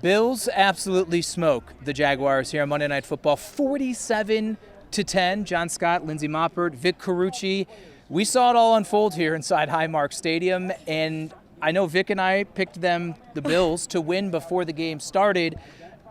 Bills absolutely smoke the Jaguars here on Monday Night Football, 47-10. John Scott, Lindsey Moppert, Vic Carucci. We saw it all unfold here inside Highmark Stadium, and I know Vic and I picked the Bills, to win before the game started,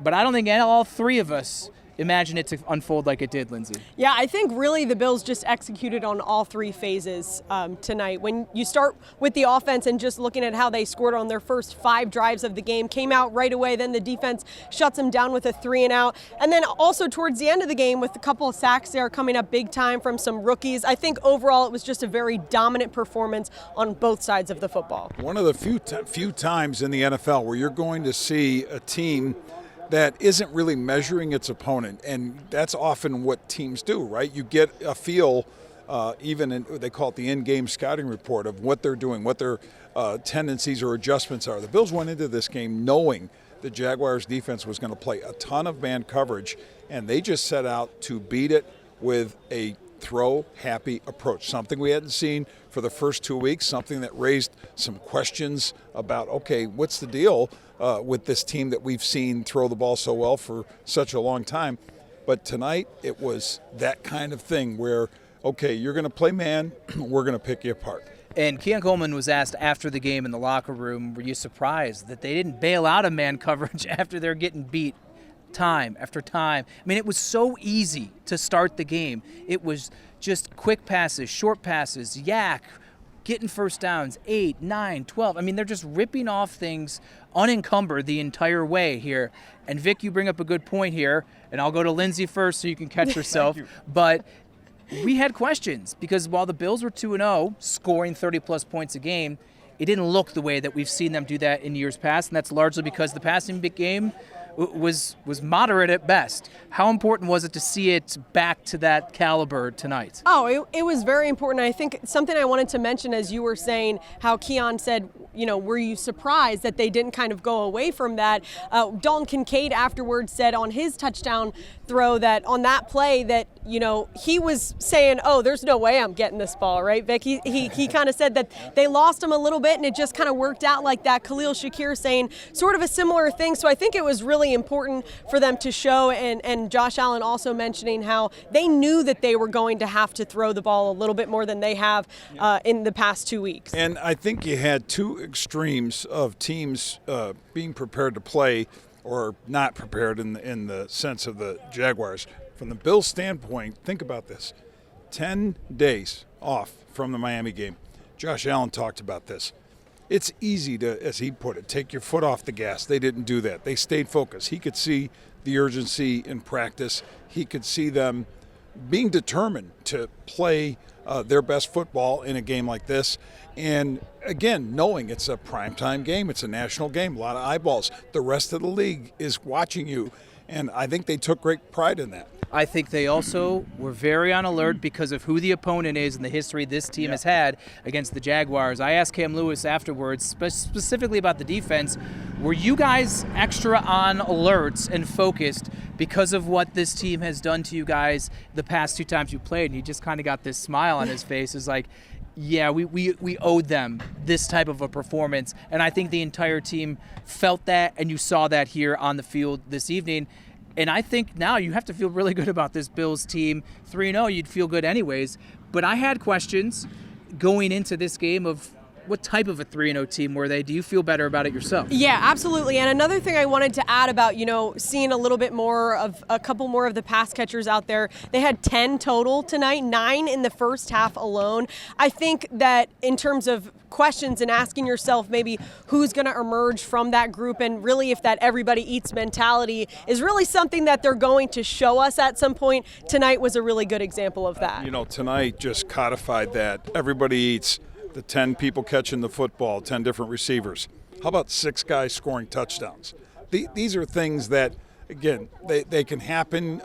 but I don't think all three of us imagine it to unfold like it did, Lindsey. Yeah, I think really the Bills just executed on all three phases tonight. When you start with the offense and just looking at how they scored on their first 5 drives of the game, came out right away, then the defense shuts them down with a 3-and-out. And then also towards the end of the game with a couple of sacks there coming up big time from some rookies. I think overall it was just a very dominant performance on both sides of the football. One of the few times in the NFL where you're going to see a team that isn't really measuring its opponent, and that's often what teams do, right? You get a feel, they call it the in-game scouting report, of what they're doing, what their tendencies or adjustments are. The Bills went into this game knowing the Jaguars' defense was going to play a ton of man coverage, and they just set out to beat it with a throw-happy approach, something we hadn't seen for the first 2 weeks, something that raised some questions about, okay, what's the deal with this team that we've seen throw the ball so well for such a long time. But tonight it was that kind of thing where, okay, you're going to play man, we're going to pick you apart. And Keon Coleman was asked after the game in the locker room, were you surprised that they didn't bail out of man coverage after they're getting beat time after time? I mean, it was so easy to start the game. It was just quick passes, short passes, getting first downs, 8, 9, 12. I mean, they're just ripping off things unencumbered the entire way here. And Vic, you bring up a good point here, and I'll go to Lindsey first so you can catch yourself. But we had questions because while the Bills were 2-0, scoring 30-plus points a game, it didn't look the way that we've seen them do that in years past, and that's largely because the passing game was moderate at best. How important was it to see it back to that caliber tonight? Oh, it was very important. I think something I wanted to mention, as you were saying, how Keon said, were you surprised that they didn't kind of go away from that? Dalton Kincaid afterwards said on his touchdown throw that on that play that, he was saying, oh, there's no way I'm getting this ball, right, Vic? He kind of said that they lost him a little bit and it just kind of worked out like that. Khalil Shakir saying sort of a similar thing. So I think it was really important for them to show, and Josh Allen also mentioning how they knew that they were going to have to throw the ball a little bit more than they have in the past 2 weeks. And I think you had two extremes of teams being prepared to play or not prepared in the sense of the Jaguars. From the Bills' standpoint, think about this. 10 days off from the Miami game. Josh Allen talked about this. It's easy to, as he put it, take your foot off the gas. They didn't do that. They stayed focused. He could see the urgency in practice. He could see them being determined to play their best football in a game like this. And again, knowing it's a primetime game, it's a national game, a lot of eyeballs. The rest of the league is watching you. And I think they took great pride in that. I think they also were very on alert because of who the opponent is and the history this team has had against the Jaguars. I asked Cam Lewis afterwards, specifically about the defense, were you guys extra on alert and focused because of what this team has done to you guys the past 2 times you played? And he just kind of got this smile on his face. It's like, yeah, we owed them this type of a performance. And I think the entire team felt that, and you saw that here on the field this evening. And I think now you have to feel really good about this Bills team. 3-0, you'd feel good anyways. But I had questions going into this game of what type of a 3-0 team were they? Do you feel better about it yourself? Yeah, absolutely. And another thing I wanted to add about, seeing a little bit more of a couple more of the pass catchers out there. They had 10 total tonight, 9 in the first half alone. I think that in terms of questions and asking yourself maybe who's going to emerge from that group, and really if that everybody eats mentality is really something that they're going to show us at some point. Tonight was a really good example of that. Tonight just codified that. Everybody eats. The 10 people catching the football, 10 different receivers. How about 6 guys scoring touchdowns? These are things that, again, they can happen.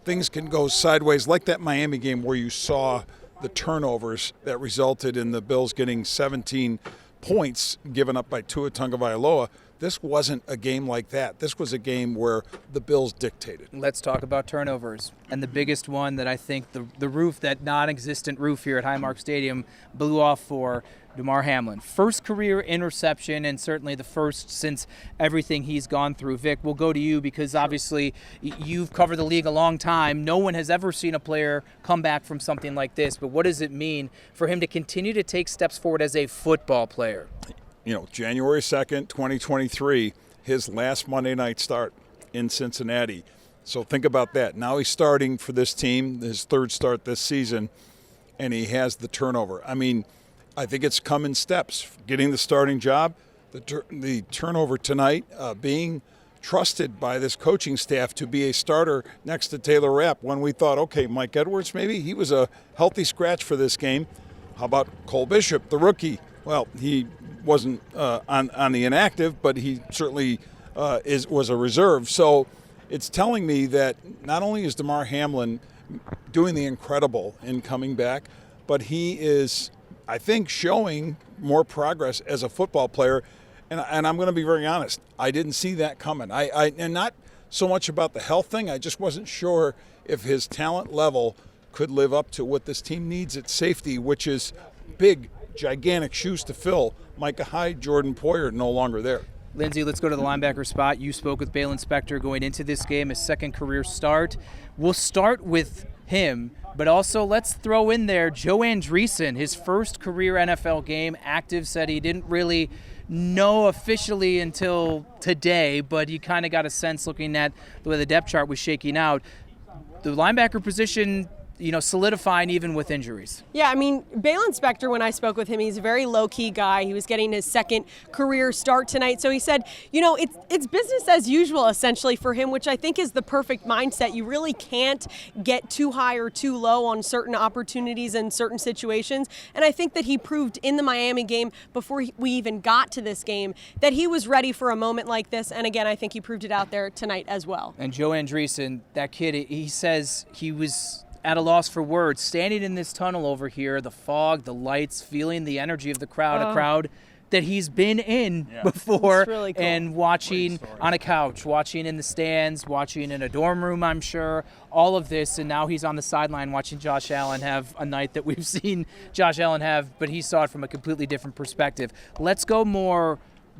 Things can go sideways, like that Miami game where you saw the turnovers that resulted in the Bills getting 17 points given up by Tua Tagovailoa. This wasn't a game like that. This was a game where the Bills dictated. Let's talk about turnovers. And the biggest one that I think the roof, that non-existent roof here at Highmark Stadium, blew off for Demar Hamlin. First career interception, and certainly the first since everything he's gone through. Vic, we'll go to you because obviously you've covered the league a long time. No one has ever seen a player come back from something like this. But what does it mean for him to continue to take steps forward as a football player? January 2nd, 2023, his last Monday night start in Cincinnati. So think about that. Now he's starting for this team, his third start this season, and he has the turnover. I mean, I think it's come in steps. Getting the starting job, the turnover tonight, being trusted by this coaching staff to be a starter next to Taylor Rapp when we thought, okay, Mike Edwards maybe, he was a healthy scratch for this game. How about Cole Bishop, the rookie? Well, he wasn't on the inactive, but he certainly was a reserve. So it's telling me that not only is Demar Hamlin doing the incredible in coming back, but he is, I think, showing more progress as a football player. And I'm going to be very honest, I didn't see that coming. And not so much about the health thing. I just wasn't sure if his talent level could live up to what this team needs at safety, which is big, gigantic shoes to fill. Micah Hyde, Jordan Poyer, no longer there. Lindsay, let's go to the linebacker spot. You spoke with Balin Spector going into this game, his second career start. We'll start with him, but also let's throw in there Joe Andreessen, his first career NFL game. Active, said he didn't really know officially until today, but he kind of got a sense looking at the way the depth chart was shaking out. The linebacker position, solidifying even with injuries. Yeah, I mean, Balin Spector, when I spoke with him, he's a very low-key guy. He was getting his second career start tonight. So he said, it's business as usual, essentially, for him, which I think is the perfect mindset. You really can't get too high or too low on certain opportunities and certain situations. And I think that he proved in the Miami game, before we even got to this game, that he was ready for a moment like this. And again, I think he proved it out there tonight as well. And Joe Andreessen, that kid, he says he was at a loss for words, standing in this tunnel over here, the fog, the lights, feeling the energy of the crowd, a crowd that he's been in before, really cool. And watching on a couch, watching in the stands, watching in a dorm room, I'm sure, all of this, and now he's on the sideline watching Josh Allen have a night that we've seen Josh Allen have, but he saw it from a completely different perspective. Let's go more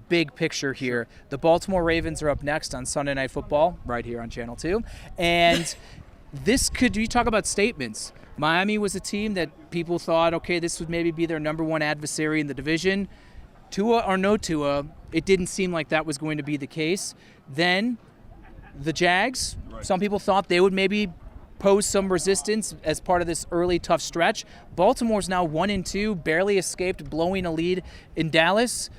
big picture here. The Baltimore Ravens are up next on Sunday Night Football, right here on Channel 2, and you talk about statements. Miami was a team that people thought, okay, this would maybe be their number one adversary in the division. Tua or no Tua, it didn't seem like that was going to be the case. Then the Jags, some people thought they would maybe pose some resistance as part of this early tough stretch. Baltimore's now 1-2, barely escaped blowing a lead in Dallas.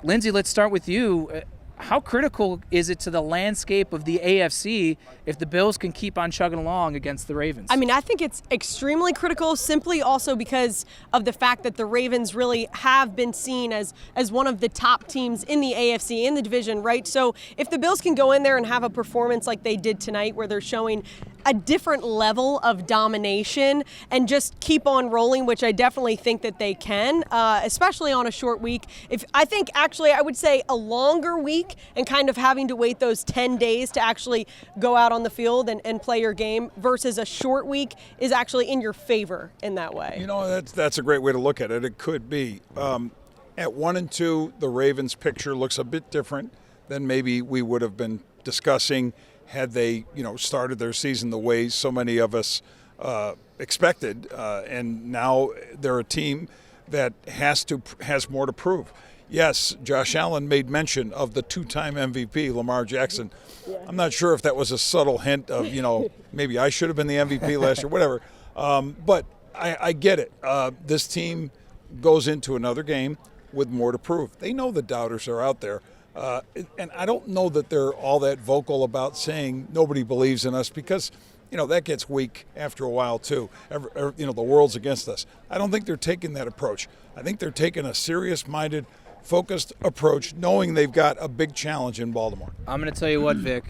Lindsay, let's start with you. How critical is it to the landscape of the AFC if the Bills can keep on chugging along against the Ravens? I mean, I think it's extremely critical, simply also because of the fact that the Ravens really have been seen as one of the top teams in the AFC, in the division, right? So if the Bills can go in there and have a performance like they did tonight, where they're showing a different level of domination and just keep on rolling, which I definitely think that they can, especially on a short week. I would say a longer week and kind of having to wait those 10 days to actually go out on the field and play your game versus a short week is actually in your favor in that way. That's a great way to look at it. It could be. At 1-2, the Ravens picture looks a bit different than maybe we would have been discussing had they, started their season the way so many of us expected. And now they're a team that has more to prove. Yes, Josh Allen made mention of the two-time MVP, Lamar Jackson. Yeah. I'm not sure if that was a subtle hint of, maybe I should have been the MVP last year, whatever. But I get it. This team goes into another game with more to prove. They know the doubters are out there. And I don't know that they're all that vocal about saying nobody believes in us because, that gets weak after a while too. The world's against us. I don't think they're taking that approach. I think they're taking a serious-minded, focused approach, knowing they've got a big challenge in Baltimore. I'm going to tell you what, Vic.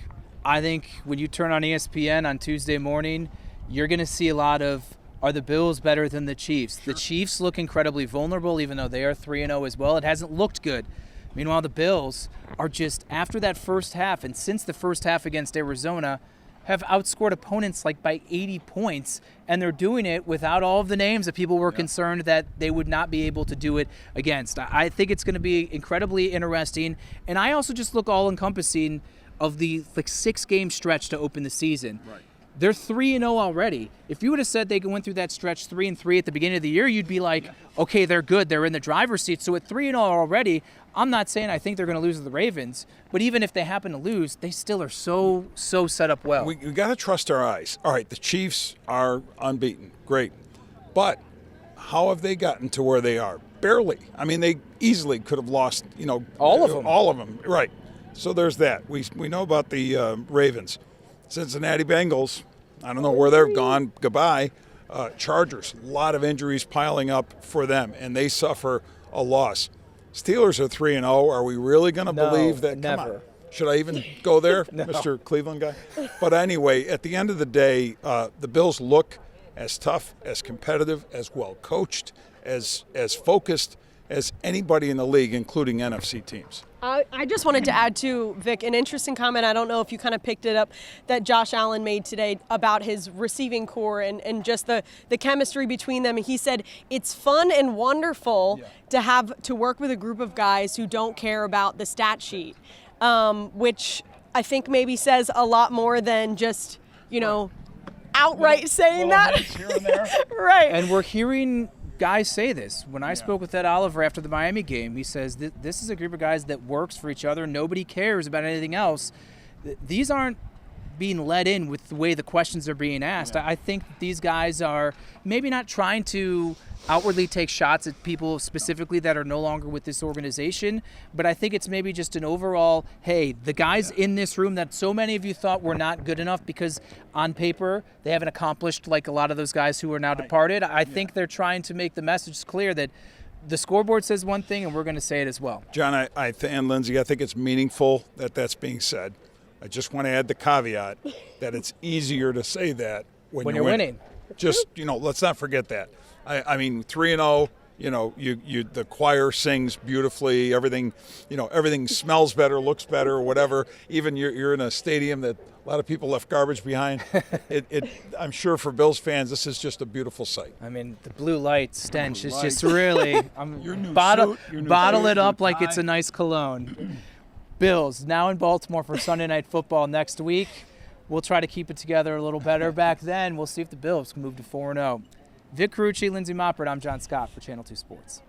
I think when you turn on ESPN on Tuesday morning, you're going to see a lot of, are the Bills better than the Chiefs? Sure. The Chiefs look incredibly vulnerable, even though they are 3-0 as well. It hasn't looked good. Meanwhile, the Bills are just, after that first half, and since the first half against Arizona, have outscored opponents like by 80 points, and they're doing it without all of the names that people were concerned that they would not be able to do it against. I think it's going to be incredibly interesting, and I also just look all-encompassing of the 6-game stretch to open the season. Right. They're 3-0 already. If you would have said they went through that stretch 3-3 at the beginning of the year, you'd be like, okay, they're good. They're in the driver's seat. So at 3-0 already, I'm not saying I think they're going to lose to the Ravens, but even if they happen to lose, they still are so set up well. We got to trust our eyes. All right, the Chiefs are unbeaten. Great. But how have they gotten to where they are? Barely. I mean, they easily could have lost, all of them. All of them, right. So there's that. We know about the Ravens. Cincinnati Bengals, I don't know where they've gone. Goodbye. Chargers, a lot of injuries piling up for them, and they suffer a loss. Steelers are 3-0. Are we really going to believe that? Never. Come on. Should I even go there, No. Mr. Cleveland guy? But anyway, at the end of the day, the Bills look as tough, as competitive, as well coached, as focused as anybody in the league, including NFC teams. I just wanted to add to, Vic, an interesting comment. I don't know if you kind of picked it up that Josh Allen made today about his receiving core and just the chemistry between them. He said it's fun and wonderful to have to work with a group of guys who don't care about the stat sheet, which I think maybe says a lot more than just, outright saying that. Here and there. Right. And we're hearing guys say this. When I spoke with Ed Oliver after the Miami game, he says this is a group of guys that works for each other. Nobody cares about anything else. These aren't being let in with the way the questions are being asked. I think these guys are maybe not trying to outwardly take shots at people specifically that are no longer with this organization, but I think it's maybe just an overall, hey, the guys in this room that so many of you thought were not good enough because on paper they haven't accomplished like a lot of those guys who are now departed. I think they're trying to make the message clear that the scoreboard says one thing and we're going to say it as well. John, and Lindsay, I think it's meaningful that that's being said. I just want to add the caveat that it's easier to say that when you're winning. Just, let's not forget that. I mean, 3-0, the choir sings beautifully. Everything, everything smells better, looks better, whatever. Even you're in a stadium that a lot of people left garbage behind. I'm sure for Bills fans, this is just a beautiful sight. I mean, the blue light stench is just really bottle it up like it's a nice cologne. Bills now in Baltimore for Sunday Night Football next week. We'll try to keep it together a little better back then. We'll see if the Bills can move to 4-0. Vic Carucci, Lindsay Moppert, I'm John Scott for Channel 2 Sports.